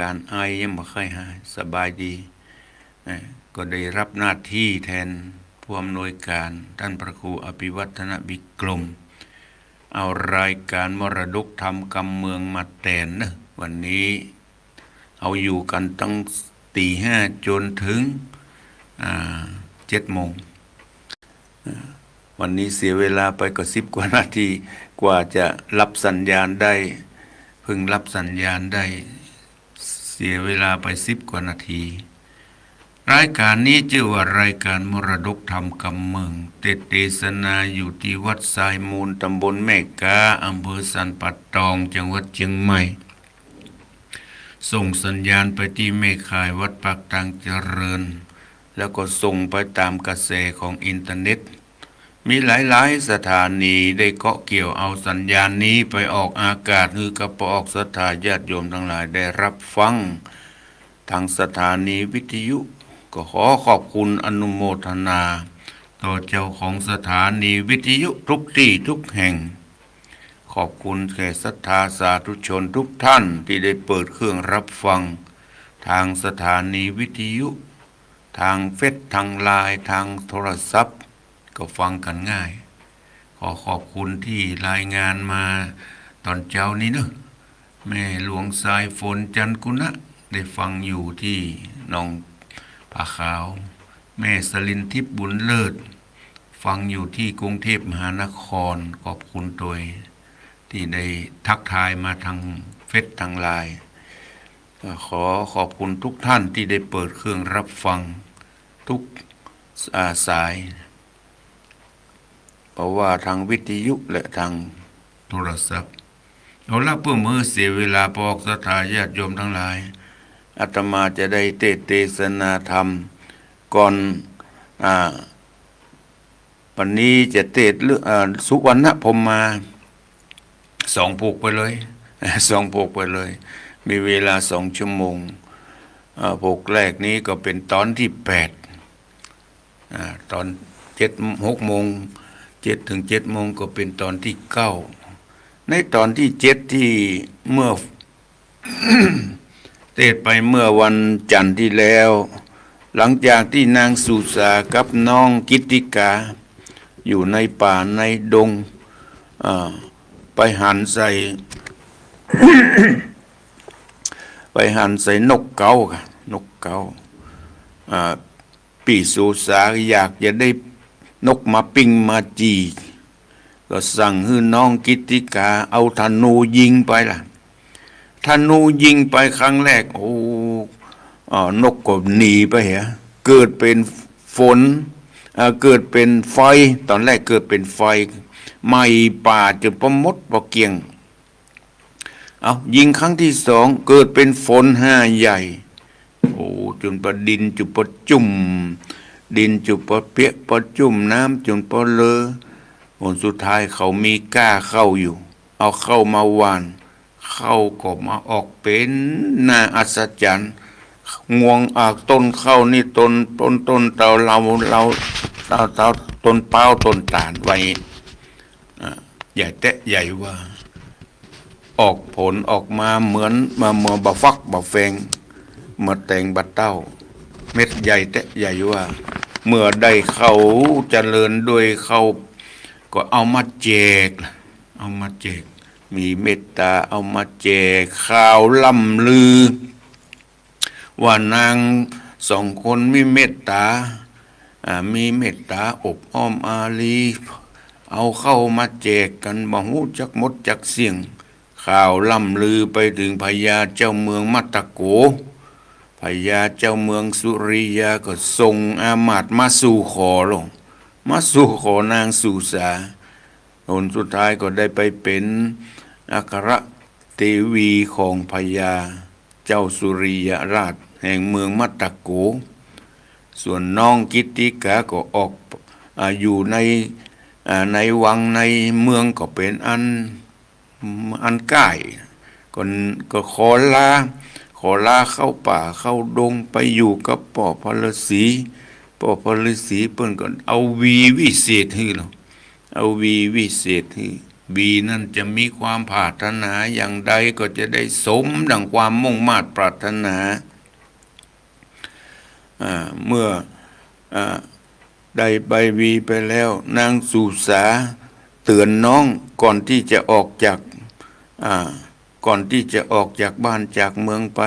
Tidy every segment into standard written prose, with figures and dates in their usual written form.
การไอยังไม่ค่อยหายสบายดีก็ได้รับหน้าที่แทนผู้อำนวยการท่านพระครูอภิวัฒนบิกรมเอารายการมรดกธรรมกำเมืองมาแทนนะวันนี้เอาอยู่กันตั้งตี 5จนถึง7 โมงวันนี้เสียเวลาไปก็10 กว่านาทีกว่าจะรับสัญญาณได้เพิ่งรับสัญญาณได้เสียเวลาไป10 กว่านาทีรายการนี้ชื่อว่ารายการมรดกธรรมกำเมืองเทศนาอยู่ที่วัดทรายมูลตำบลแม่กาอำเภอสันป่าตองจังหวัดเชียงใหม่ส่งสัญญาณไปที่แม่ข่ายวัดปากทางเจริญแล้วก็ส่งไปตามกระแสของอินเทอร์เน็ตมีหลายๆสถานีได้เกาะเกี่ยวเอาสัญญาณนี้ไปออกอากาศคือกระปออกศรัทธาญาติโยมทั้งหลายได้รับฟังทางสถานีวิทยุก็ขอขอบคุณอนุโมทนาต่อเจ้าของสถานีวิทยุทุกที่ทุกแห่งขอบคุณแก่ศรัทธาสาธุชนทุกท่านที่ได้เปิดเครื่องรับฟังทางสถานีวิทยุทางเฟซทางไลน์ทางโทรศัพท์ก็ฟังกันง่ายขอขอบคุณที่รายงานมาตอนเช้านี้เนอะแม่หลวงสายฝนจันกุณะได้ฟังอยู่ที่หนองผาขาวแม่สลินทิพย์บุญเลิศฟังอยู่ที่กรุงเทพมหานครขอบคุณโดยที่ได้ทักทายมาทางเฟซทางไลน์ขอขอบคุณทุกท่านที่ได้เปิดเครื่องรับฟังทุกสายเพราะว่าทางวิทยุและทางโทรศัพท์เอาละเพื่อมือเสียเวลาปอกศรัทธาญาติโยมทั้งหลายอาตมาจะได้เทศนาธรรมก่อนวันนี้จะเทศเรื่องสุวรรณพรหมมา2 ผูกไปเลย2 ผูกไปเลยมีเวลา2 ชั่วโมงผูกแรกนี้ก็เป็นตอนที่8ตอน6 โมง7 ถึง 7 โมงก็เป็นตอนที่9ในตอนที่7ที่เมื่อ เทศไปเมื่อวันจันทร์ที่แล้วหลังจากที่นางสุสากับน้องกิตติกาอยู่ในป่าในดงไปหันใส่ ไปหันใส่นกเกาค่ะนกเกาปีสุสาอยากจะได้นกมาปิ้งมาจีก็สั่งให้น้องกิตติกาเอาธนูยิงไปล่ะธนูยิงไปครั้งแรกนกก็หนีไปเหรอเกิดเป็นฝนเกิดเป็นไฟตอนแรกเกิดเป็นไฟไหม้ป่าจนมดเกลี้ยงยิงครั้งที่ 2เกิดเป็นฝน5ใหญ่จนประดินจุประจุ่มดินจุประเปียกประจุ่มน้ำจนประเลอผลสุดท้ายเขามีก้าเข้าอยู่เอาเข้ามาหว่านเข้าก็มาออกเป็นน่าอัศจรรย์งวงต้นเข้านี่ต้นเตาเราต้นเป้าต้นตาลไว้ใหญ่แตะใหญ่ว่าออกผลออกมาเหมือนบะฟักบะแฟงเมื่อแต่งบะเต้าเม็ดใหญ่แตะใหญ่ว่าเมื่อได้เข้าเจริญด้วยเข้าก็เอามาแจกมีเมตตาเอามาแจกข่าวล่ำลือว่านาง2 คนมีเมตตาอบอ้อมอารีเอาเข้ามาแจกกันบ่ฮู้จักมดจักเสียงข่าวล่ำลือไปถึงพญาเจ้าเมืองมัตตโกพญาเจ้าเมืองสุริยาก็ส่งอามาตย์มาสู่ขอนางสุสาผลสุดท้ายก็ได้ไปเป็นอัครเทวีของพญาเจ้าสุริยราชแห่งเมืองมัตตโกส่วนน้องกิตติกาก็ออกอยู่ในวังในเมืองก็เป็นอันใกล้ก็ขอลาเข้าป่าเข้าดงไปอยู่กับพ่อพระฤาษีเพิ่นก็เอาวีวิเศษให้เราเอาวีวิเศษให้ วีนั่นจะมีความปรารถนาอย่างใดก็จะได้สมดังความมุ่งมา่ปรารถนาเมื่อได้ใบวีไปแล้วนางสุสาเตือนน้องก่อนที่จะออกจากบ้านจากเมืองไป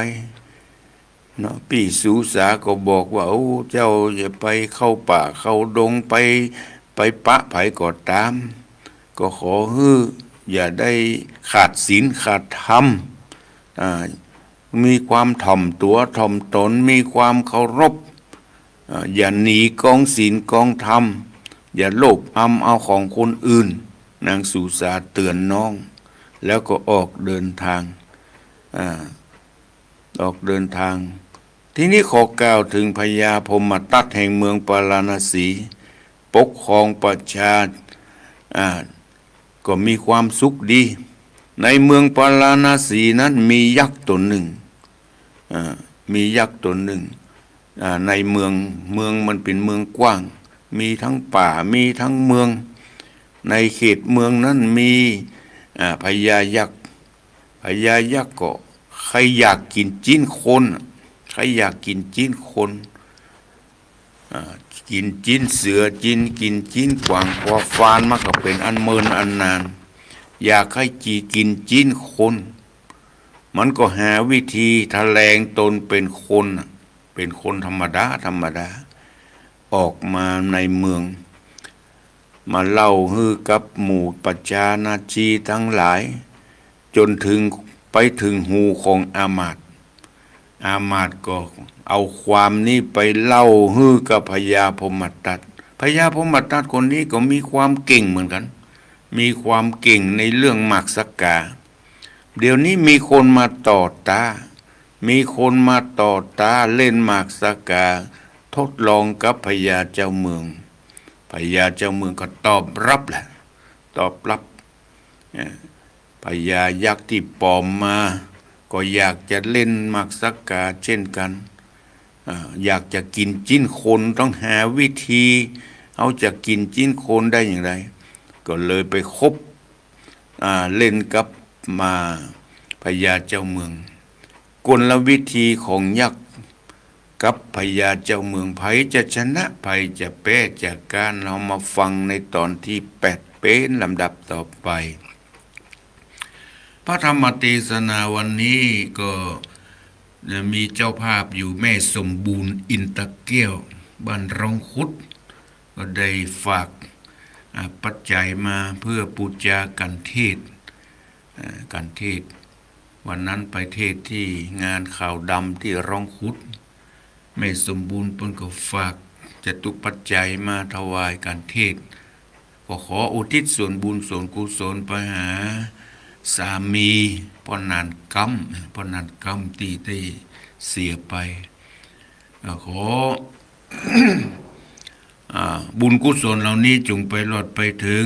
เนาะพี่สุสาก็บอกว่าโอ้เจ้าอย่าไปเข้าป่าเข้าดงไปปะไผก็ตามก็ขออย่าได้ขาดศีลขาดธรรมมีความถ่อมตัวถ่อมตนมีความเคารพอย่าหนีกองศีลกองธรรมอย่าโลภเอาของคนอื่นนางสุสาเตือนน้องแล้วก็ออกเดินทางทีนี้ขอกล่าวถึงพญาพมทัตแห่งเมืองปาราณสีปกครองประชาก็มีความสุขดีในเมืองปาราณสีนั้นมียักษ์ตนหนึ่งในเมืองมันเป็นเมืองกว้างมีทั้งป่ามีทั้งเมืองในเขตเมืองนั้นมีพญายักษ์ก็ใครอยากกินจิ้นคนกินจิ้นเสือกินจิ้นกวางควาฟานมันก็เป็นอันเมินอันนานอยากให้กินจิ้นคนมันก็หาวิธีแถลงตนเป็นคนธรรมดาออกมาในเมืองมาเล่าฮือกับหมู่ปัจจานาจีทั้งหลายจนไปถึงหูของอามาตย์ก็เอาความนี้ไปเล่าฮือกับพญาพมทัตคนนี้ก็มีความเก่งเหมือนกันมีความเก่งในเรื่องหมากสักกาเดี๋ยวนี้มีคนมาต่อตาเล่นหมากสักกาทดลองกับพญาเจ้าเมืองก็ตอบรับพญายักษ์ที่ปลอมมาก็อยากจะเล่นหมากสักกาเช่นกันอยากจะกินจิ้นคนต้องหาวิธีเอาจะกินจิ้นคนได้อย่างไรก็เลยไปคบเล่นกับพญาเจ้าเมืองกลวิธีของยักษ์กับพญาเจ้าเมืองไผจะชนะไผจะแพ้จากการเรามาฟังในตอนที่8เป็นลำดับต่อไปพระธรรมเทศนาวันนี้ก็มีเจ้าภาพอยู่แม่สมบูรณ์อินตะเกี้ยวบ้านรองคุดก็ได้ฝากปัจจัยมาเพื่อปูจากันเทศวันนั้นไปเทศที่งานข่าวดำที่รองคุดแม่สมบูรณ์เพิ่นก็ฝากจตุปัจจัยมาถวายการเทศก็ขออุทิศส่วนบุญส่วนกุศลไปหาสามีพ่อนานกำที่ได้เสียไปขอ บุญกุศลเหล่านี้จงไปหลอดไปถึง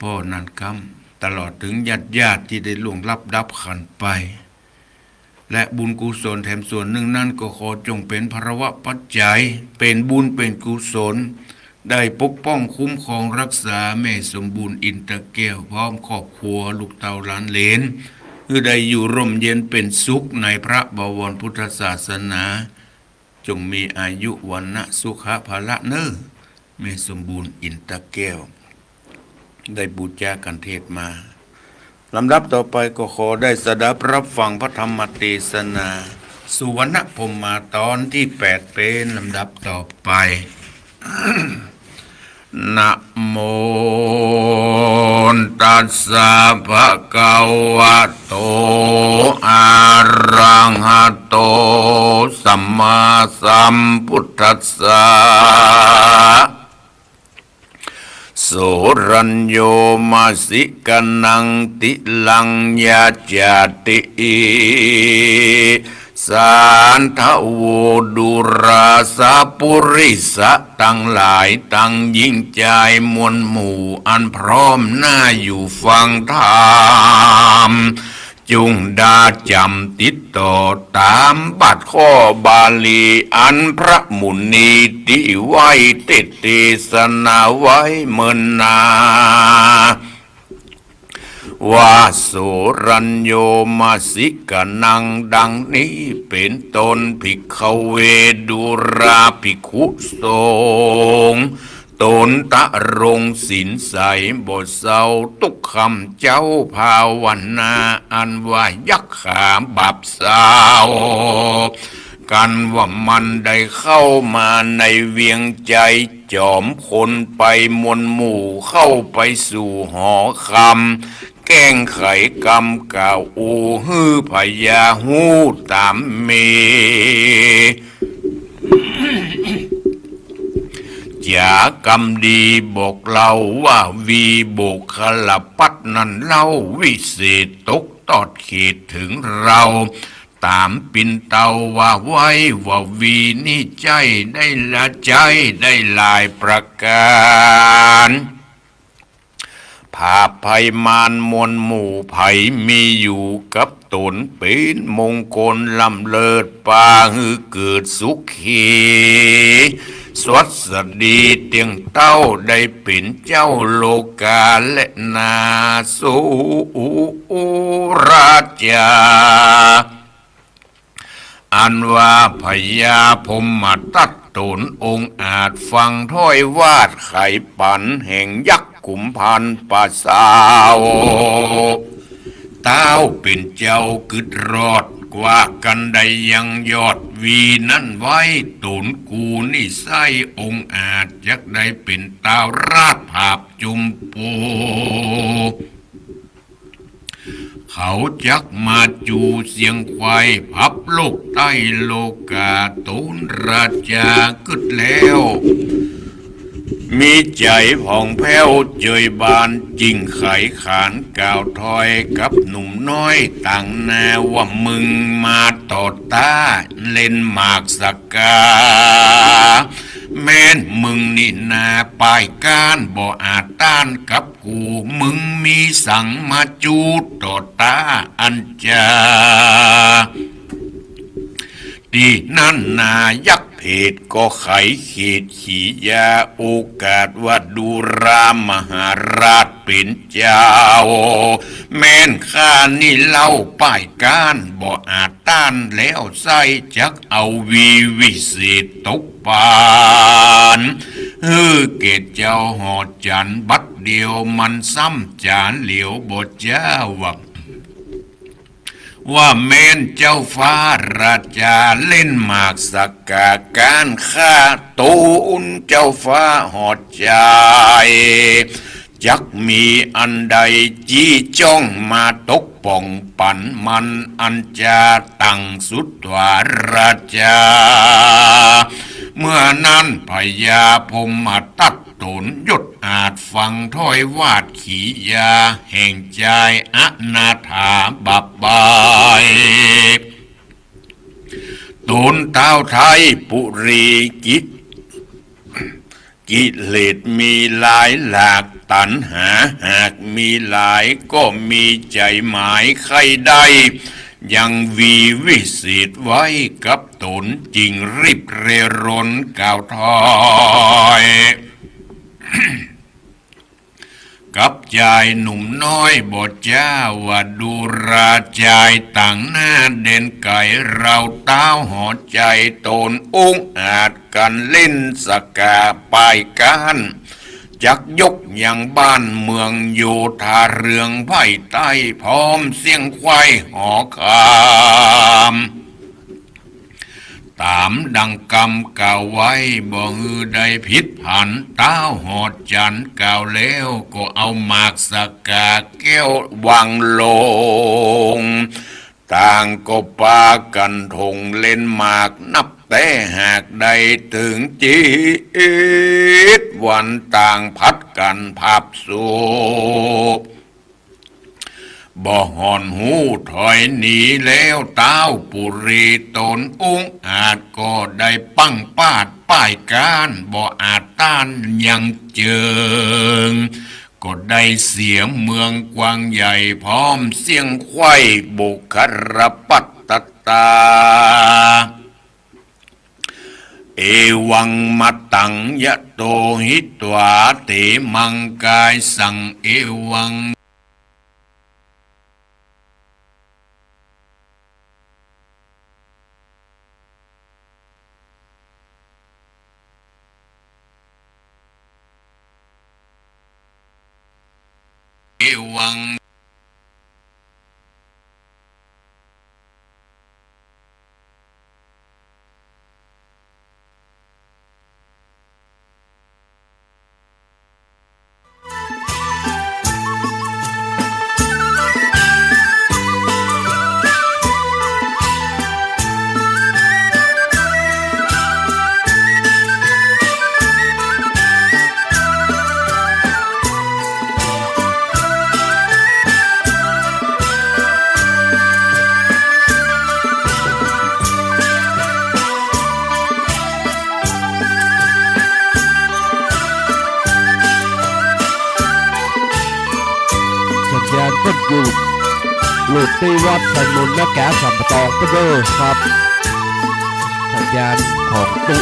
พ่อนานกำตลอดถึงญาติที่ได้ล่วงลับดับขันไปและบุญกุศลแถมส่วนหนึ่งนั้นก็ขอจงเป็นภรวะปัจจัยเป็นบุญเป็นกุศลได้ปกป้องคุ้มครองรักษาแม่สมบูรณ์อินตะแก้วพร้อมครอบครัวลูกเต่าหลานเหลนคือได้อยู่ร่มเย็นเป็นสุขในพระบวรพุทธศาสนาจงมีอายุวันนะสุขภาละเนอแม่สมบูรณ์อินตะแก้วได้บูชากันเทศมาลำดับต่อไปก็ขอได้สดับรับฟังพระธรรมเทศนาสุวรรณพรหมาตอนที่8เป็นลำดับต่อไป นะโมตัสสะภะคะวะโตอะระหะโตสัมมาสัมพุทธัสสะโสรัญโยมาสิกนังติลังยาจาติสานทโวดุราสาปุริสะตั้งหลายตั้งยิ่งใจมวลหมู่อันพร้อมหน้าอยู่ฟังธรรม จุงดาจำติดต่อตามบัดข้อบาลีอันพระมุนีติไว้ติเทศนาไว้เมินนาว่าโสรัญโยมาสิกนังดังนี้เป็นตนภิกขเวดุราภิกขุสงฆ์ตนตะรงศีลใสบทเศร้าทุกคำเจ้าภาวนาอันว่ายักขาบับสาวกันว่ามันได้เข้ามาในเวียงใจจอมคนไปมวลหมู่เข้าไปสู่หอคำแก้งไขกรรมกล่าวอูฮือพยาหูตามเมจากรรมดีบอกเราว่าวีโบกขลปัดนั้นเล่าวิเศษตกตอดเขตถึงเราตามปินเตาว่าไว้ว่าวีนี่ใจได้ละใจได้หลายประการภาพภัยมารมวลหมู่ภัยมีอยู่กับตนเป็นมงคลลำเลิศปาฮือเกิดสุขีสวัสดีเตียงเต้าได้เป็นเจ้าโลกาและนาสุราชาอันว่าพญาพมมาตัดตนองค์อาจฟังถ้อยวาดไขปันแห่งยักษ์ขุมพันปาสาวเต้าเป็นเจ้ากึดรอดกว่ากันใดยังยอดวีนั้นไว้ตนกูนี่ไส้องค์อาจยักได้เป็นเต้าราชภาพจุมปูเขาจักมาจูเสียงควายพับโลกใต้โลกาตูนราชากึดแล้วมีใจผ่องแผ้วเจยบานจริงไขขานกล่าวถอยกับหนุ่มน้อยต่างแนวว่ามึงมาต่อตาเล่นหมากสกาแม้นมึงนี่นาปายก้านบ่อาจต้านกับกูมึงมีสั่งมาจูดต่อตาอันจาดีนั่นนายักเพศก็ไขเขตขียาโอกาสว่าดูรามหาราชเป็นเจ้าแม่นข้านี่เล่าป้ายก้านบ่อาจต้านแล้วไส้จักเอาวีวิเศษตกปานเกตเจ้าหอดจันบัดเดียวมันซ้ำจานเหลียวบ่เจ้าว่าแม่นเจ้าฟ้าราชาเล่นหมากสักกาการฆ่าตูนเจ้าฟ้าหอดใจจักมีอันใดจี้จ้องมาตกป่องปั่นมันอันจะตั้งสุดวาราชาเมื่อนั้นพญาพมมาตัดตนยศอาจฟังถ้อยวาดขียาแห่งใจอนาถาบับบายตนเต้าไทยปุรีกิเลสมีหลายหลากตัณหาหากมีหลายก็มีใจหมายใครได้ยังวีวิเศษไว้กับตนจริงรีบเรรนกล่าวถอยกับชายหนุ่มน้อยบทเจ้าว่าดูราชายต่างหน้าเด่นไก่เราเต้าหอใจตนองอาจกันเล่นสกาปายการจักยกอย่างบ้านเมืองโยธาเรืองไผ่ใต้พร้อมเสียงควายหอคามตามดังกรรมกล่าวไว้บ่ฮือได้ผิดผันเต้าหอดจันกล่าวแล้วก็เอาหมากสกาแก้ววางลงต่างก็ปากันทงเล่นหมากนับแต่หากใดถึงจิตวันต่างพัดกันพับสูบบ่หอนหูถอยหนีแล้วเต้าปุรีตนองอาจก็ได้ปั้งปาดป้ายการบ่อาจต้านยังเจิง ก็ได้เสียงเมืองกว้างใหญ่พร้อมเสียงไขว้บุครปัตตตาเอวังมัตตังยะโตหิตวาเตมังกายสังเอวังเอวังสัญญาณก็หลุดที่วัดไซมุนและแกสัมปตองก็เด้อครับสัญญาณของตุ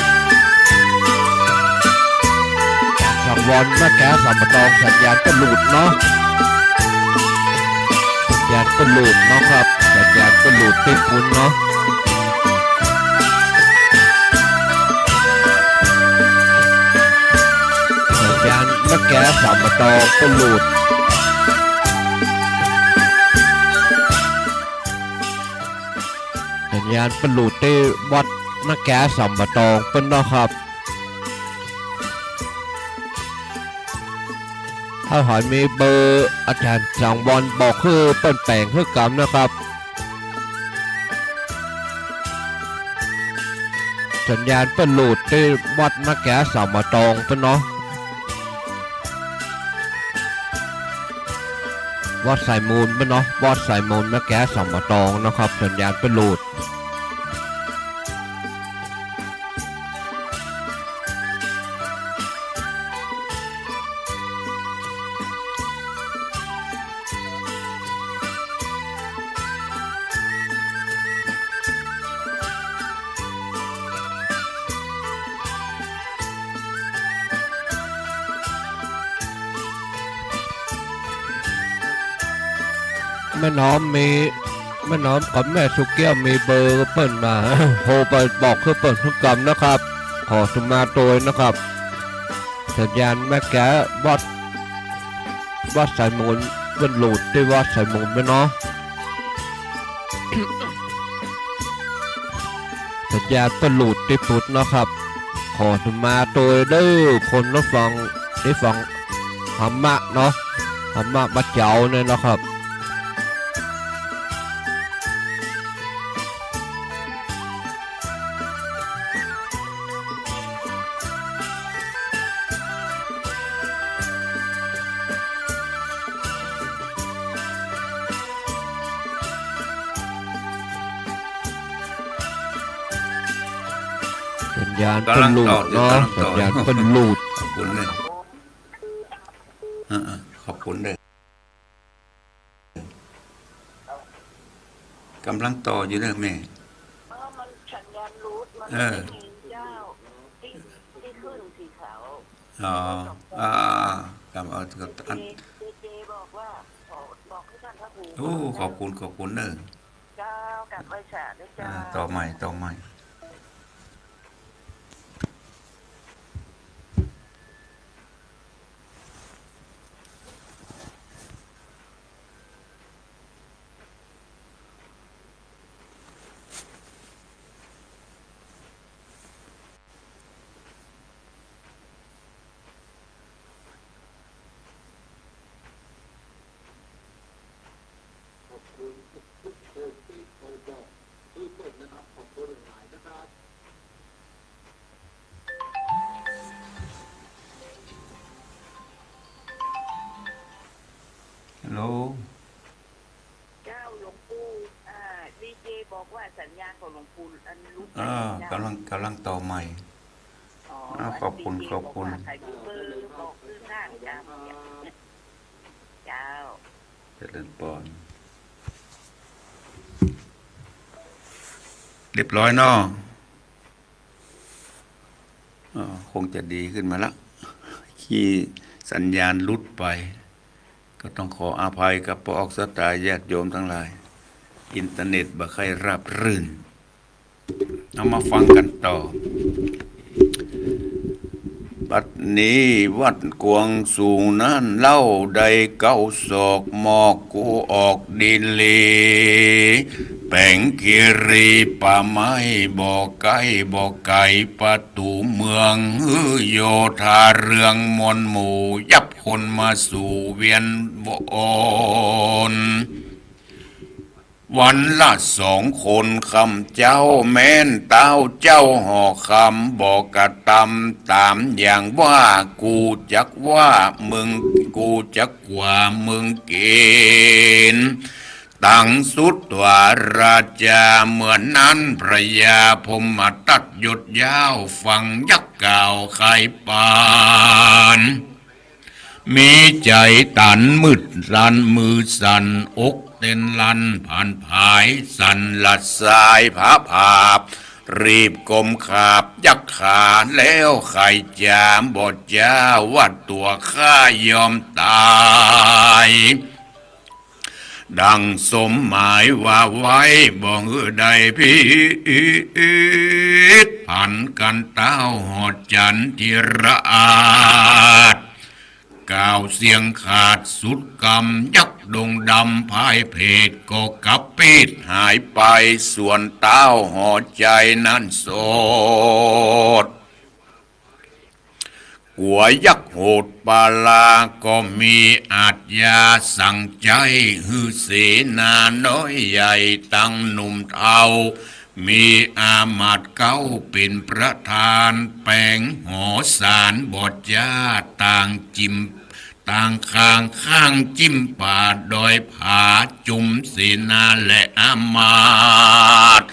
สังวรและแกสัมปตองสัญญาณก็หลุดเนาะสัญญาณก็หลุดเนาะครับสัญญาณก็หลุดที่คุณเนาะสัญญาณและแกสัมปตองก็หลุดสัญญาณเป็นหลุดที่วัดนักแก่สัมปตองเป็นนะครับถ้าหอยมีเบอร์อาจารย์สังวรบอกคือเปิ้นแปลงคือกรรมนะครับสัญญาณเป็นหลุดที่วัดนักแก่สัมปตองเป็นเนาะวัดสายมูลเป็นเนาะวัดสายมูลนักแก่สัมปตองนะครับสัญญาณเป็นหลุดแม่น้อมกับแม่สุเกี้ยวมีเบอร์เปิ้นมา โทรไปบอกคือเปิ้นทุกกรรมนะครับขอสุมาโดยนะครับสัญญาณแม่แกวัดสายมูลเป็นหลุดที่วัดสายมูลไหมเนาะ สัญญาณเป็นหลุดที่พุทธนะครับขอสุมาโดยเด้อคนรับฟังได้ฟังธรรมะเนาะธรรมะมาเจ้าเนี่ยนะครับสัญญาณเป็นหลุดเนาะสัญญาณเป็นหลุดขอบคุณเลยขอบคุณเลยกำลังต่ออยู่เด้อแม่มันสัญญาณรูทมันไม่มีเจ้าที่ขึ้นสีขาวกำเอาอันเจบอกว่าบอกให้ท่านพระครูโอ้ขอบคุณเด้อเจ้ากับไว้ฉาด้วยเจ้าต่อใหม่ฮัลโหลเจ้าหลวงปู่ดีเจบอกว่าสัญญาณของหลวงปู่อันรู้กำลังต่อใหม่ขอบคุณบอกคือหน้าจ้า เจ้า เจริญพรเรียบร้อยเนาะคงจะดีขึ้นมาละที่สัญญาณหลุดไป ก็ต้องขออภัยกับพระออกสตาญาติโยมทั้งหลาย อินเทอร์เน็ตบ่ค่อยราบรื่น เอามาฟังกันต่อ บัดนี้วัดกวงสูงนั้นเล่าใดเก้าศอกหมอกกูออกดินเลแป่งคีรีป่าไม้บ่อไก่บ่อไก่ประตูเมืองโยธาเรืองมนหมู่ยับคนมาสู่เวียนบนวันละ2 คนคำเจ้าแม่นเต้าเจ้าห่อคำบอกกระตำตามอย่างว่ากูจักว่ามึงกูจักกว่ามึงเกณฑ์ตั้งสุดว่าราชาเหมือนนั้นพระยาพมตัดหยดยาวฟังยักษ์ก่าวไข่ปานมีใจตันมืดรันมือสั่นอกเต้นลันผ่านผายสั่นละสายผาผาบรีบกลมขาบยักขาแล้วไข่จามบอดจ้าว่าตัวข้ายอมตายดังสมหมายว่าไว้บ่งใดพิษผันกันเต้าหอดจันทิระอาดกล่าวเสียงขาดสุดกำยักดงดำพายเพศก็กับปิดหายไปส่วนเต้าหอดใจนั้นโสดหัวยักษ์โหดปาลาก็มีอาจยาสั่งใจฮือเสนาน้อยใหญ่ตั้งหนุ่มเทามีอามาตย์เก้าเป็นประธานแปลงหอสารบอดยาต่างจิมต่างข้างจิ้มป่าดอยผาจุมเสนาและอามาตย์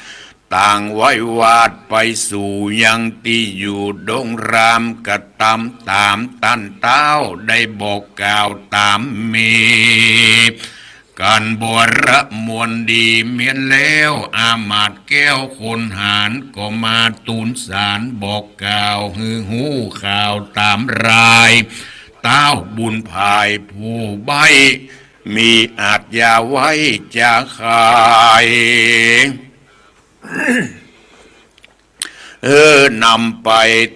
ต่างไว้วาดไปสู่ยังที่อยู่ดงรามกระตำตามตันเต้าได้บอกกล่าวตามมีการบวรมวลดีเมียนแล้วอามาตย์แก้วคนหารก็มาตูนสารบอกกล่าวฮือหูข่าวตามรายเต้าบุญภายผู้ใบมีอาจยาไว้จะขายนำไป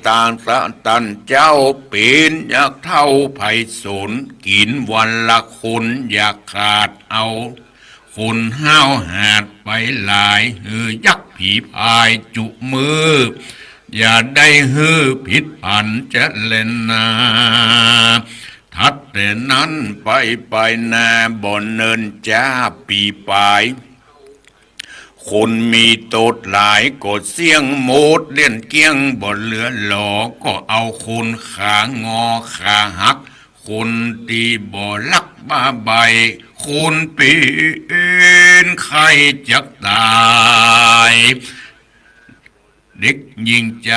ตางสะตันเจ้าปีนอยากเท่าไผ่สนกินวันละคนอยากขาดเอาคนห้าวหาดไปหลายยักษ์ผีพายจุมืออย่าได้ผิดพันจะเล่นนาทัดแต่นั้นไปนาบ่อนเนินจ้าปีปลายคนมีโตดหลายกดเสียงโมดเล่นเกี้ยงบ่เหลือหลอก็เอาคนขางอขาหักคนตีบ่ลักบ้าใบคนปีนใครจักตายเด็กยิงใจ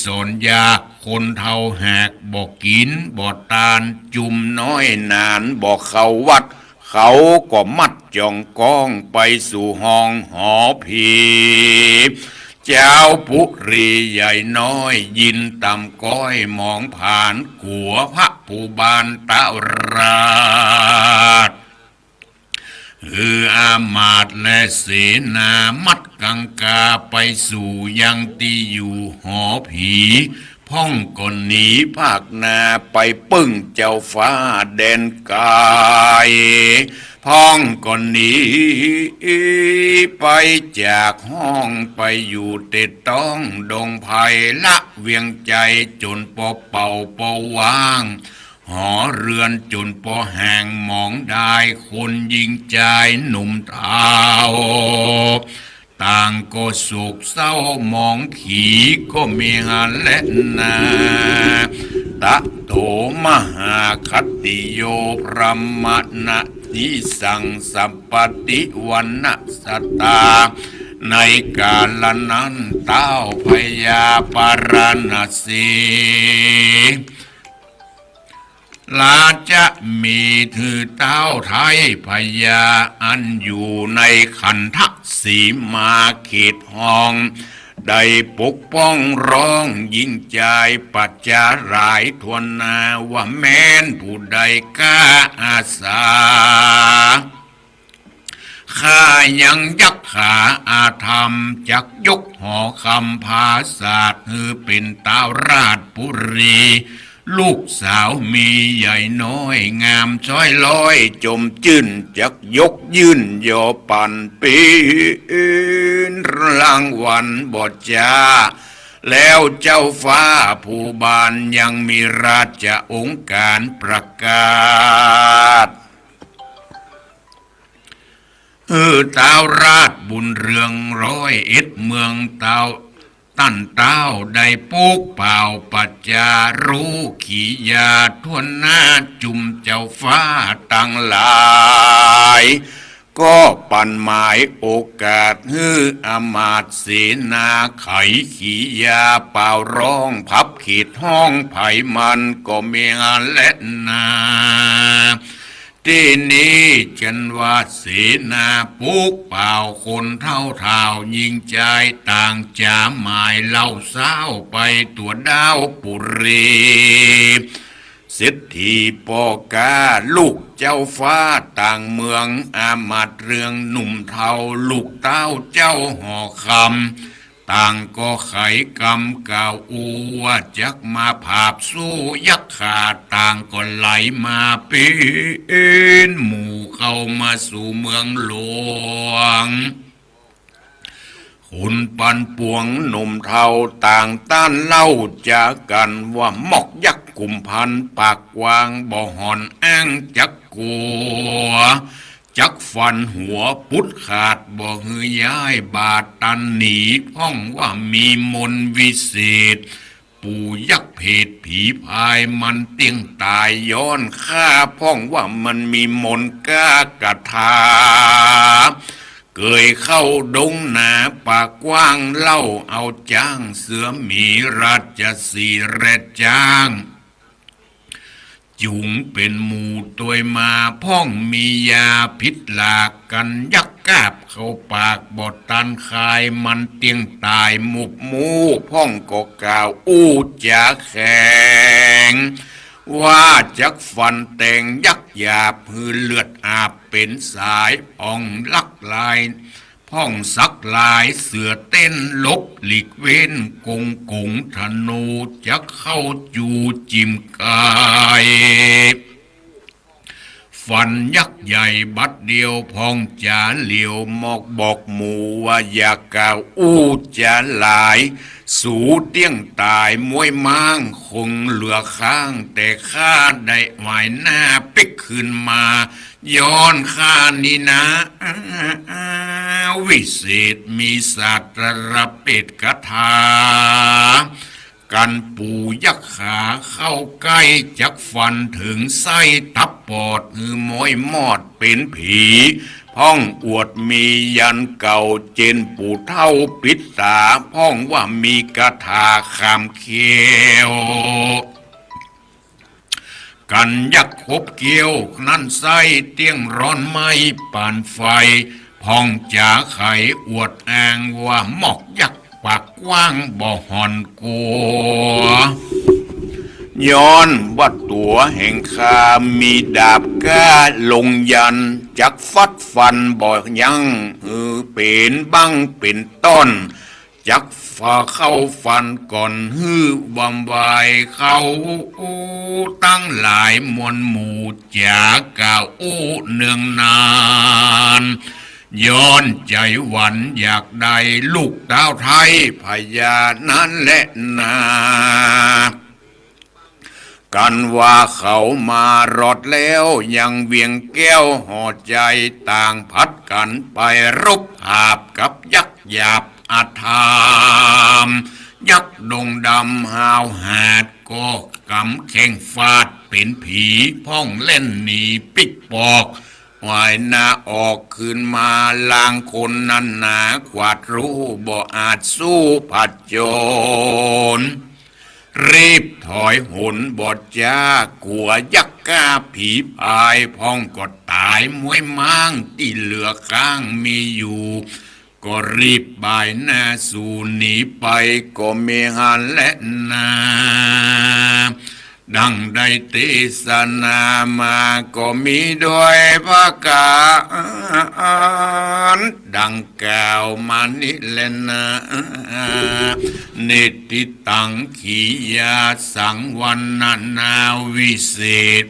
สอนยาคนเท่าแหกบอกกินบอกตาลจุ่มน้อยนานบอกเข้าวัดเขาก็มัดจ่องก้องไปสู่ห้องหอผีเจ้าปุรีใหญ่น้อยยินต่ำก้อยมองผ่านกัวพระผู้บานตาราชอามาตย์และเสนามัดกังกาไปสู่ยังที่อยู่หอผีพ่องก่อนหนีภาคนาไปปึ้งเจ้าฟ้าแดนกายพ่องก่อนหนีไปจากห้องไปอยู่เต็ดต้องดงไผ่ละเวียงใจจนปอเป่าปอว่างหอเรือนจนปอแห่งมองได้คนยิงใจหนุ่มเทาต่างก็โศกเศร้ามองขีก็มีงานและนาตะโตมหาคติโยพระมณนิสังสัปปติวันนะสตาในกาลนั้นเต้าพญาปารณสี ลาจะมีถือเต้าไทยพญาอันอยู่ในขันทักสีมาเขตห้องได้ปกป้องร้องยิ่งใจปัจจารายทวนนาว่าแม้นผู้ใดกล้าอาสาข้ายังยักขาอาธรรมจักยกหอคำภาษาถือเป็นตาวราชปุรีลูกสาวมีใหญ่น้อยงามช้อยลอยจมจื่นจักยกยื่นยอปันปีนรางวัลบอดจาแล้วเจ้าฟ้าผู้บานยังมีราชองค์การประกาศเต้าราชบุญเรือง101เมืองเต้าตั้นเต้าได้ปุกเป่าปัจจารู้ขียาทวนหน้าจุมเจ้าฟ้าตั้งหลายก็ปั่นหมายโอกาสอมาตย์เสนาไขขียาเป่าร้องพับขีดห้องไผ่มันก็เมียนและนาที่นี้จันว่าเสนาปุกเป่าคนเท่ายิงใจต่างจะหมายเล่าเศร้าไปตัวดาวปุรีเศรษฐีปอกาลูกเจ้าฟ้าต่างเมืองอามาตย์เรืองหนุ่มเทาลูกเต้าเจ้าห่อคำต่างก็ไขกรรมเก่าอูว่าจักมาผาบสู้ยักษ์ขาต่างก็ไหลมาเป็นหมู่เข้ามาสู่เมืองหลวงขุนปันปวงหนุ่มเทาต่างต้านเล่าจากกันว่าหมอกยักษ์กุมพันปากกวางบ่หอนอ้างจักกลัวจักฟันหัวพุดขาดบ่ฮือย้ายบาดตันหนีพ้องว่ามีมนต์วิเศษปู่ยักษ์เพศผีพายมันเตียงตายย้อนข้าพ้องว่ามันมีมนต์กล้ากระทาเกยเข้าดงนาปากกว้างเล่าเอาจ้างเสือมีราชสีแรดจ้างจุงเป็นหมู่ตัวมาพ้องมียาพิษหลากกันยักกาบเข้าปากบดตันคายมันเตียงตายหมุบมูพ้องก็กล่าวอู้จะแข็งว่าจักฟันแต่งยักหยาบหือเลือดอาบเป็นสายอ่องลักลายพ้องสักลายเสือเต้นลบหลีกเว้นกงธนูจักเข้าจูจิมกายฟันยักษ์ใหญ่บัดเดียวพองจาเหลียวมอกบอกหมู่ว่าอย่ากล่าวอู้จะหลายสูเตี้ยงตายมวยม้างคงเหลือข้างแต่ข้าได้หมายหน้าปิกขึ้นมาย้อนข้านี่นะวิเศษมีศาสตรเป็ดกถากันปูยักขาเข้าใกล้จักฟันถึงไส้ทับปอดมวยมอดเป็นผีพ้องอวดมียันเก่าเจนปู่เท่าปิดตาพ้องว่ามีกถาคำเขียวกันยักขบเกี้ยวนั่นไส้เตี้ยงร้อนไม่ปานไฟพ้องจ่าไขอวดอ้างว่าหมอกยักปากกว้างบ่หอนกัวย้อนว่าตัวแห่งข้ามีดาบก้าลงยันจักฟัดฟันบ่ยังเป็นบังเป็นต้นจักฝ่าเข้าฟันก่อนบำวายเข้าตั้งหลายมวลหมู่จากกล่าวเนืองนานย้อนใจหวันอยากได้ลูกดาวไทยพญานั้นและนากันว่าเขามารอดแล้วยังเวียงแก้วห่อใจต่างพัดกันไปรบหาบกับยักษ์หยาบอาธามยักษ์ดงดำหาวหาดก็กำแข่งฟาดเป็นผีพ้องเล่นหนีปิกปอกวายหน้าออกคืนมาลางคนนั้นหนาขวาดรู้บ่อาจสู้ผัดโจร รีบถอยหนบอดจ้ากลัวยักษ์กล้าผีพายพ้องก็ตายมวยมั่งที่เหลือข้างมีอยู่ ก็รีบบ่ายหน้าสู่หนีไปก็เมหันและนาดังได้เทศนามาก็มีด้วยพระกาดังกล่าวมานิแลนะเนติตังขียาสังวันนาวิเศษ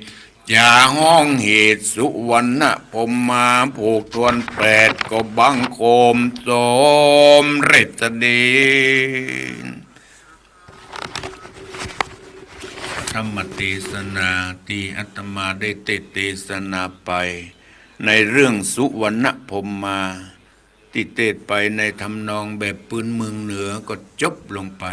จะห้องเหตุสุวรรณพมมาผูกทวนแปดก็บังโคมสมเรศเดชธรรมเทศนาที่อาตมาได้เทศนาไปในเรื่องสุวรรณพมมาที่เทศไปในทำนองแบบปืนเมืองเหนือก็จบลงไป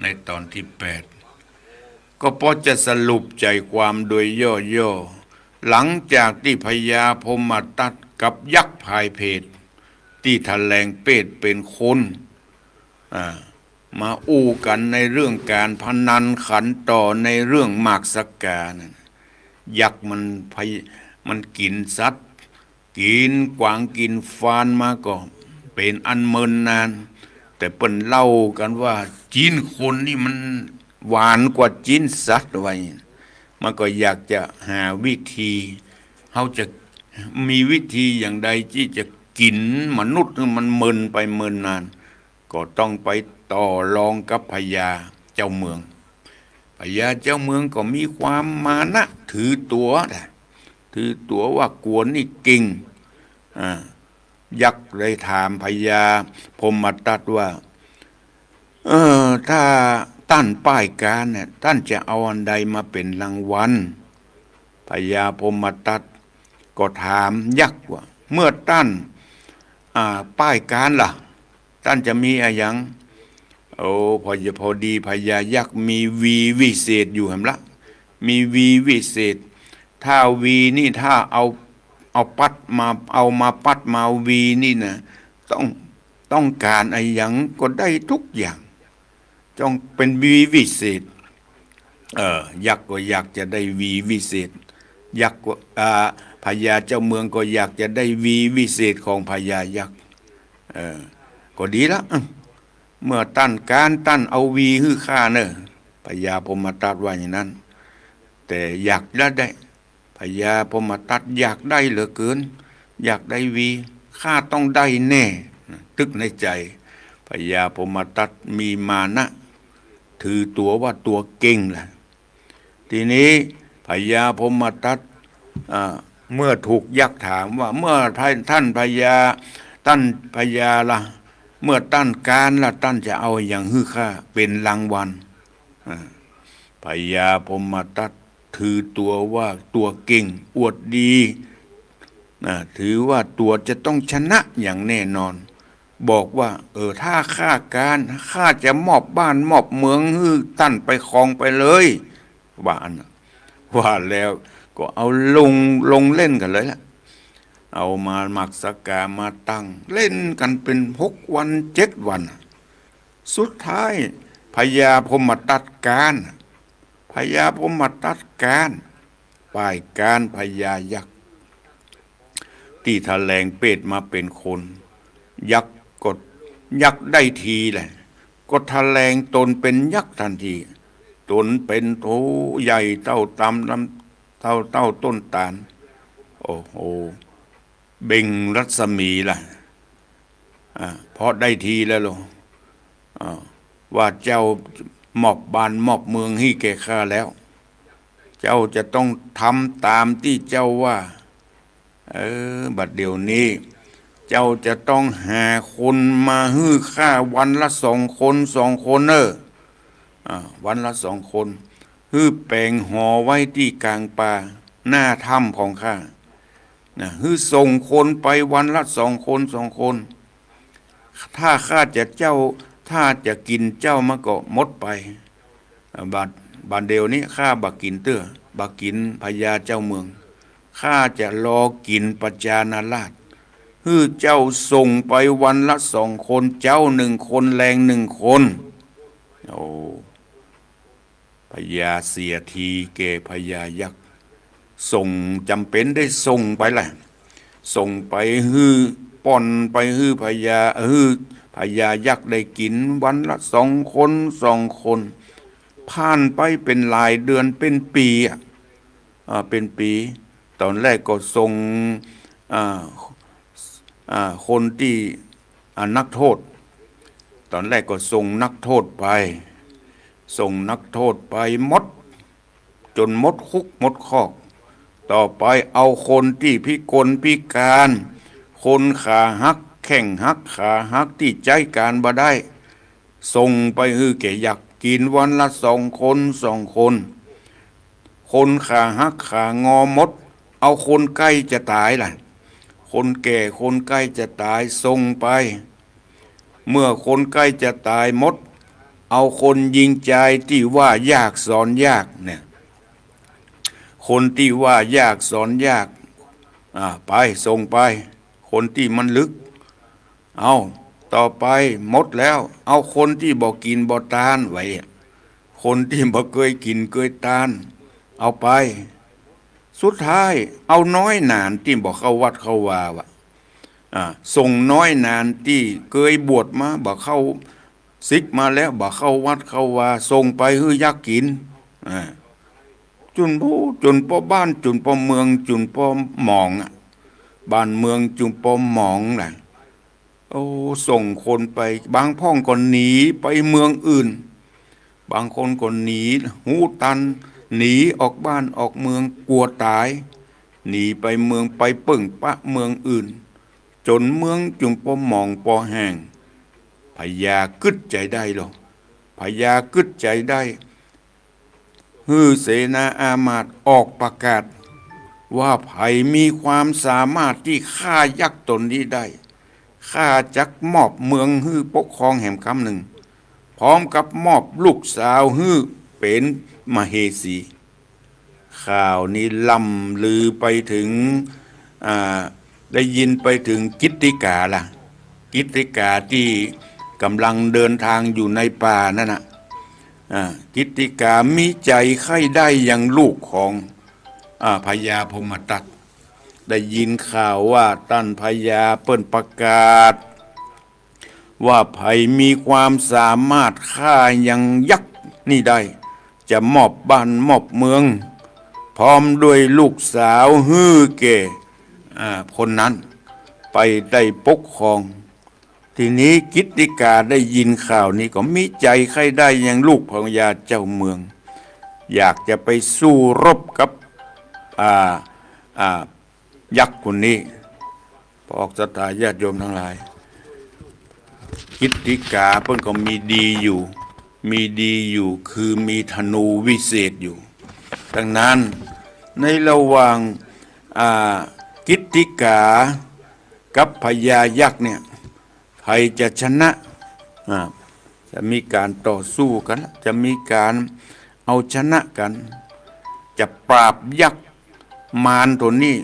ในตอนที่8ก็พอจะสรุปใจความโดยย่อๆหลังจากที่พญาพมตัดกับยักษ์พายเพศที่แถลงเป็ดเป็นคนมาอู้กันในเรื่องการพนันขันต่อในเรื่องหมากสกานะยักษ์มันกินสัตว์กินกวางกินฟานมาก็เป็นอันเมินนานแต่เปิ้นเล่ากันว่าจีนคนนี่มันหวานกว่าจีนสัตว์ไว้มันก็อยากจะหาวิธีเขาจะมีวิธีอย่างใดที่จะกินมนุษย์มันเมินไปเมินนานก็ต้องไปต่อรองกับพญาเจ้าเมืองพญาเจ้าเมืองก็มีความมานะถือตัวว่ากวนนี่เก่งยักษ์เลยถามพญาพมตัดว่าถ้าท่านป้ายการเนี่ยท่านจะเอาอันใดมาเป็นรางวัลพญาพมตัดก็ถามยักษ์ว่าเมื่อท่านป้ายการล่ะท่านจะมีอะไรยังพอดีพญายักษ์มีวีวิเศษอยู่เห็นละมีวีวิเศษถ้าวีนี่ถ้าเอาปัดมาเอามาปัดมาวีนี่นะต้องการอะไรยังก็ได้ทุกอย่างต้องเป็นวีวิเศษยักษ์ก็อยากจะได้วีวิเศษยักษ์ก็พญาเจ้าเมืองก็อยากจะได้วีวิเศษของพญายักษ์ก็ดีละเมื่อตั้นเอาวีฮื้อข้าเนอะพญาพมตัดว่าอย่างนั้นแต่อยากได้พญาพมตัดอยากได้เหลือเกินอยากได้วีข้าต้องได้แน่ตึกในใจพญาพมตัดมีมานะถือตัวว่าตัวเก่งแหละทีนี้พญาพมตัดเมื่อถูกยักษ์ถามว่าเมื่อท่านพญาล่ะเมื่อท่านการล่ะท่านจะเอาอย่างฮื้อข้าเป็นรางวัลพญาพมตัดถือตัวว่าตัวเก่งอวดดีถือว่าตัวจะต้องชนะอย่างแน่นอนบอกว่าถ้าข้าการข้าจะมอบบ้านมอบเมืองฮื้อท่านไปครองไปเลยว่าแล้วก็เอาลงเล่นกันเลยล่ะเอามาหมักสกามาตั้งเล่นกันเป็น6 วัน7 วันสุดท้ายพญาพมตัดการป้ายการพญายักษ์ที่แถลงเป็ดมาเป็นคนยักษ์ได้ทีแหละก็แถลงตนเป็นยักษ์ทันทีตนเป็นโถใหญ่เท่าต้นตาลโอ้โหเบ่งรัศมีล่ะเพราะได้ทีแล้วล่ะว่าเจ้ามอบบ้านมอบเมืองให้แก่ข้าแล้วเจ้าจะต้องทำตามที่เจ้าว่าบัดเดี๋ยวนี้เจ้าจะต้องหาคนมาฮื้อข้าวันละ2 คนวันละ2 คนฮื้อแปลงห่อไว้ที่กลางป่าหน้าถ้ำของข้าฮื้อส่งคนไปวันละ2 คน ถ้าข้าจะกินเจ้ามันก็หมดไปบัดเดียวนี้ข้าบักกินบักกินพญาเจ้าเมืองข้าจะรอกินปัจจานาราชฮื้อเจ้าส่งไปวันละ2 คนเจ้า1 คนแรง1 คน พญาเสียทีแก่พญายักษ์ส่งจำเป็นได้ส่งไปแหละส่งไปฮื้อป้อนไปฮื้อพญายักษ์ได้กินวันละ2 คนผ่านไปเป็นหลายเดือนเป็นปีเป็นปี ตอนแรกก็ส่งคนที่นักโทษตอนแรกก็ส่งนักโทษไปส่งนักโทษไปหมดจนหมดคุกหมดคอกต่อไปเอาคนที่พิกลพิการคนขาหักแข้งหักขาหักที่ใจการบ่ได้ส่งไปฮือแก่ยักษ์กินวันละ2 คนคนขาหักขางอหมดเอาคนใกล้จะตายล่ะคนแก่คนใกล้จะตายส่งไปเมื่อคนใกล้จะตายหมดเอาคนยิงใจที่ว่ายากสอนยากเนี่ยคนที่ว่ายากสอนยากไปส่งไปคนที่มันลึกเอาต่อไปหมดแล้วเอาคนที่บ่กินบ่ตานไว้คนที่บ่เคยกินเคยตานเอาไปสุดท้ายเอาน้อยหนานที่บ่เข้าวัดเข้าวาวะส่งน้อยนานที่เคยบวชมาบ่เข้าซิกมาแล้วบ่เข้าวัดเข้าวาส่งไปฮื้อยักกินจนพ่อบ้านจนพ่อเมืองจนพ่อหมองบ้านเมืองจนพ่อหมองแหละโอ้ส่งคนไปบางพ่องก็หนีไปเมืองอื่นบางคนก็หนีหูตันหนีออกบ้านออกเมืองกลัวตายหนีไปเมืองไปปึ่งปะเมืองอื่นจนเมืองจุงปอหมองปอแห้งพญากึดใจได้หรอพญากึดใจได้ฮือเสนาอามาตย์ออกประกาศว่าไผมีความสามารถที่ฆ่ายักษ์ตนนี้ได้ฆ่าจักมอบเมืองฮือปกครองแห่งคำหนึ่งพร้อมกับมอบลูกสาวฮือเป็นมเหสีข่าวนี้ล่ำลือไปถึงได้ยินไปถึงกิตติกาล่ะกิตติกาที่กำลังเดินทางอยู่ในป่านั่นน่ะกิตติกามีใจใคร่ได้ยังลูกของพญาพมตัดได้ยินข่าวว่าท่านพญาเปิ้นประกาศว่าไผมีความสามารถฆ่ายังยักษ์นี่ได้จะมอบบ้านมอบเมืองพร้อมด้วยลูกสาวฮื้อแก่คนนั้นไปได้ปกครองทีนี้กิตติกาได้ยินข่าวนี้ก็มีใจใครได้ยังลูกพญาเจ้าเมืองอยากจะไปสู้รบกับยักษ์คนนี้พอออกศรัทธาญาติโยมทั้งหลายกิตติกาเพิ่นก็มีดีอยู่คือมีธนูวิเศษอยู่ดังนั้นในระหว่างกิตติกากับพญายักษ์เนี่ยใครจะชนะจะมีการต่อสู้กันจะมีการเอาชนะกันจะปราบยักษ์มารตัวนี้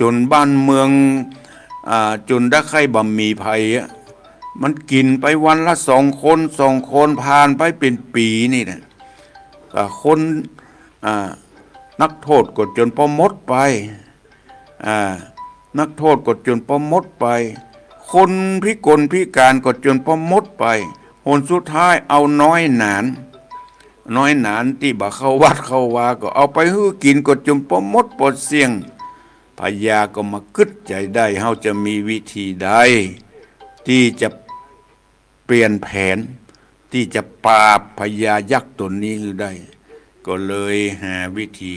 จนบ้านเมืองจนได้ใครบ่มีภัยมันกินไปวันละ2 คนผ่านไปเป็นปีนี่นะคนนักโทษก็จนพอหมดไปนักโทษก็จนพอหมดไปคนพิกลพิการก็จนพอหมดไปหนสุดท้ายเอาน้อยหนานที่บ่เข้าวัดเข้าวาก็เอาไปฮื้อกินก็จนพอหมดปดเสี่ยงพญาก็มาคึดใจได้เฮาจะมีวิธีใดที่จะเปลี่ยนแผนที่จะปราบพญายักษ์ตนนี้ได้ก็เลยหาวิธี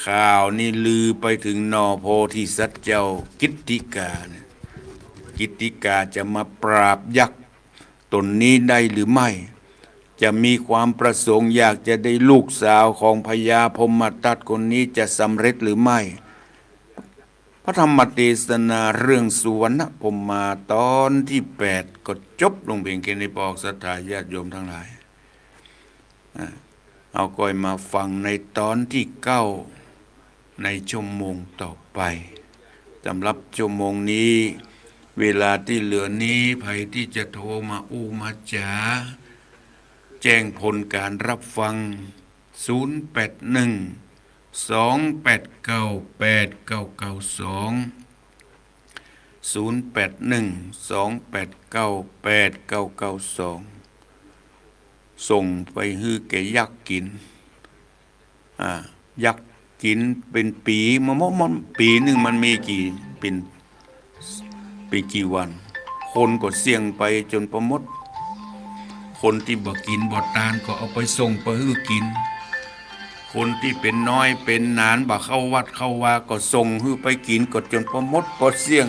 ข่าวนี้ลือไปถึงนอโพธิสัตว์เจ้ากิตติกากิตติกาจะมาปราบยักษ์ตนนี้ได้หรือไม่จะมีความประสงค์อยากจะได้ลูกสาวของพญาพมตัดคนนี้จะสำเร็จหรือไม่พระธรรมเทศนาเรื่องสุวรรณพรหมาตอนที่8ก็จบลงเพียงแค่นี้ปอกศรัทธาญาติโยมทั้งหลายเอาก้อยมาฟังในตอนที่9ในชั่วโมงต่อไปสำหรับชั่วโมงนี้เวลาที่เหลือนี้ใครที่จะโทรมาอู้มาจ๋าแจ้งผลการรับฟัง ส่งไปฮื้อแกยักษ์กินยักษ์กินเป็นปีมันปีหนึ่งมันมีกี่เป็นกี่วัน คนก็เสี่ยงไปจนประมดคนที่บ่กินบ่ตานก็เอาไปส่งไปฮื้อกิน คนที่เป็นน้อยเป็นนานบ่เข้าวัดเข้าวาก็ส่งฮื้อไปกินก็จนประมดก็เสี่ยง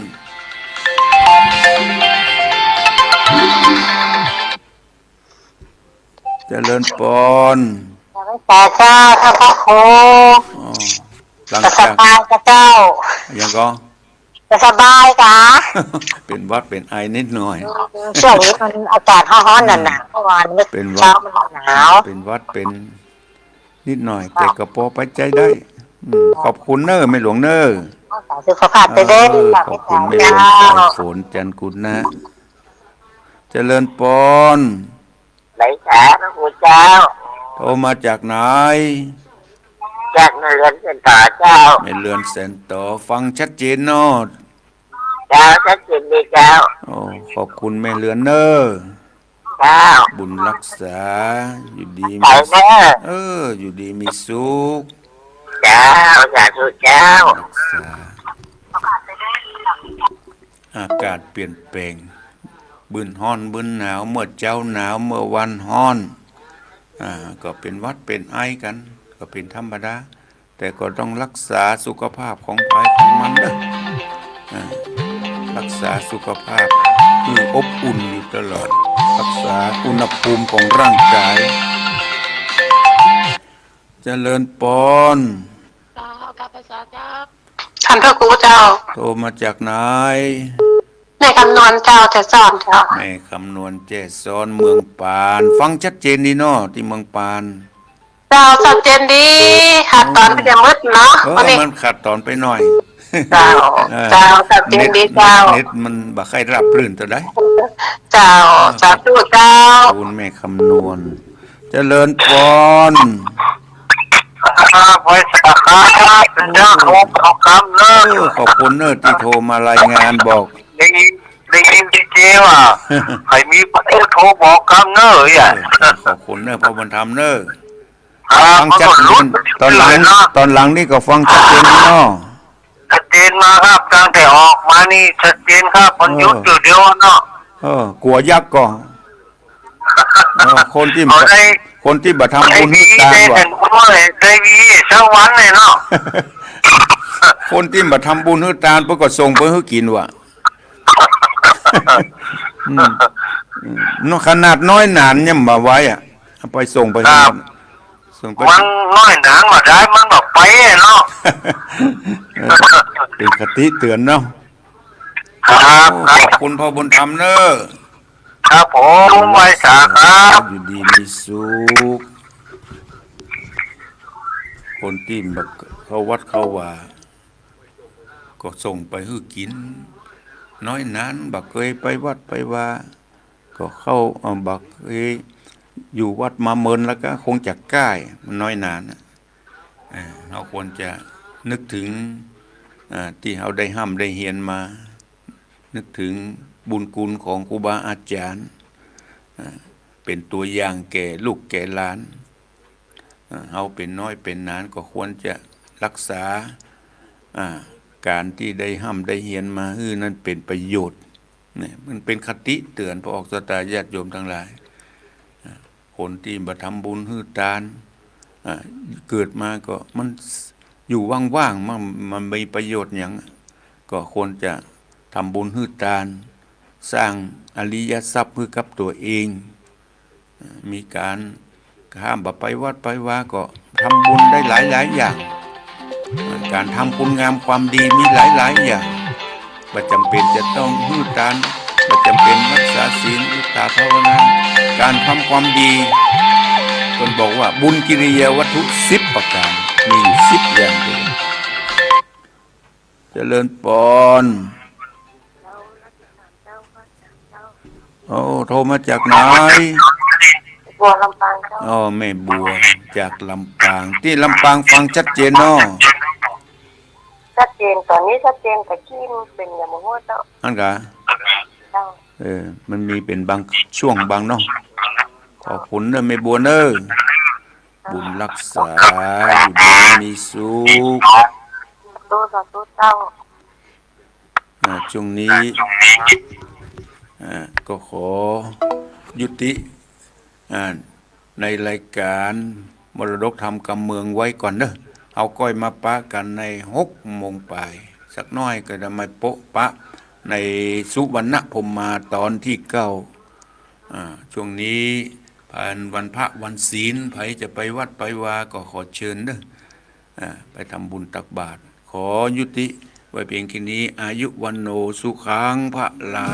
เจริญปนแต่เจ้าถ้าพระครูหลังจะส จาก บายกับเจ้ายังก็ จะสบายกะ เป็นวัดเป็นไอนิดหน่อย ช่วงนี้มันอากาศร้อนๆหนาวๆเมื่อวานนี้เช้ามันหนาว เป็นวัดเป็นนิดหน่อย แต่ก็พอไปใจได้ขอบคุณเนอไม่หลวงเนอสุขภาพไปเด้อขอบคุณไม่หลวงสายฝนจันกุลนะเจริญปนไหนจ้าพระครูเจ้าโทรมาจากไหนจากในเรือนเส้นต่อเจ้าในเรือนเส้นต่อฟังชัดเจนเนาะเจ้าชัดเจนดีเจ้าโอ้ขอบคุณแม่เรือนเนอเจ้าบุญรักษาอยู่ดีมีอยู่ดีมีสุขเจ้าสาธุเจ้ารักษาอากาศเปลี่ยนแปลงบึ้นฮ้อนบึ้นหนาวเมื่อเจ้าหนาวเมื่อวันฮ้อนก็เป็นวัดเป็นไอกันก็เป็นธรรมดาแต่ก็ต้องรักษาสุขภาพของภายของมันนะรักษาสุขภาพคืออบอุ่นอยู่ตลอดรักษาอุณหภูมิของร่างกายเจริญปนท่านพระครูเจ้าโทรมาจากไหนแม่คำนวณเจ้าจะสอนเจ้าแม่คำนวณเจซ้อนเมืองปานฟังชัดเจนดีเนาะที่เมืองปานเจ้าชัดเจนดีขาดตอนไปยังมืดเนาะมันขาดตอนไปหน่อยเจ้าชัดเจนดีเจ้าเน็ตมันบ่ค่อยรับรื่นตัวได้เจ้าสาธุเจ้าคุณแม่คำนวณเจริญพรพอยสักการเป็นเรื่องของคำเนอะขอบคุณเนอะที่โทรมารายงานบอกได้ยินเจ๊ว่าใครมีประเทศโทรบอกคำเนอะขอบคุณเนอะพอมันทำเนอะฟังชัดเจนตอนหลังนี่ก็ฟังชัดเจนเนาะชัดเจนมาครับตั้งแต่ออกมานี่ชัดเจนครับมันยุดอยู่เดียวเนาะกลัวยักษ์ก็คนที่บ่ทำบุญให้ตาว่ะได้วีสักวันเลยเนาะคนที่บ่ทำบุญให้ตาเพิ่นก็ส่งไปให้กินว่ะขนาดน้อยหนานยังบ่ไว้อ่ะเอาไปส่งไปมันน้อยหนานมาได้มันแบบไปเนาะเป็นคติเตือนเนาะขอบคุณพ่อบุญธรรมเนอะครับผมไว้สาครับอยู่ดีมีสุขคนที่บักเขาวัดเขาว่าก็ส่งไปให้กินน้อยนั้นบักเคยไปวัดไปว่าก็เข้าบักเคยอยู่วัดมาเมินแล้วก็คงจะใกล้มันน้อยนานเราควรจะนึกถึงที่เราได้ห้ำได้เฮียนมานึกถึงบุญคุณของครูบาอาจารย์เป็นตัวอย่างแก่ลูกแก่หลานเราเป็นน้อยเป็นนานก็ควรจะรักษาการที่ได้ห้ำได้เฮียนมานั่นเป็นประโยชน์เนี่ยมันเป็นคติเตือนพระออกสตาญาติโยมทั้งหลายคนที่มาทำบุญฮื้อทานเกิดมาก็มันอยู่ว่างๆมันมีประโยชน์อย่างก็ควรจะทำบุญฮื้อทานสร้างอริยทรัพย์ให้กับตัวเองมีการข้ามไปวัดไปว่าก็ทำบุญได้หลายอย่างการทำคุณงามความดีมีหลายอย่างไม่จำเป็นจะต้องฮื้อทานไม่จำเป็นรักษาศีลอุตตาภาวนาการทำความดีคนบอกว่าบุญกิริยาวัตถุ10ประการมี10อย่างเดียวเจริญปนโอ้โทรมาจากไหน บัวลำปางเจ้า อ๋อแม่บัวจากลำปางที่ลำปางฟังชัดเจนเนาะ ชัดเจนตอนนี้ชัดเจนแต่กี้มันเป็นอย่างโมโหเจ้า อันกะ เจ้า มันมีเป็นบางช่วงบางเนาะขอบคุณเด้อแม่บัวเด้อบุญรักษาอยู่ดีมีสุข ตู้สาธุเจ้า ช่วงนี้ก็ขอยุติในรายการมรดกธรรมกำเมืองไว้ก่อนเด้อเอาก้อยมาปะกันใน6 โมงปลายสักน้อยก็จะมาโปะปะในสุวรรณพรหมมาตอนที่9ช่วงนี้ผ่านวันพระวันศีลไผจะไปวัดไปวาก็ขอเชิญเด้อไปทำบุญตักบาตรขอยุติไว้เพียงแค่นี้อายุวันโนสุขังพระลา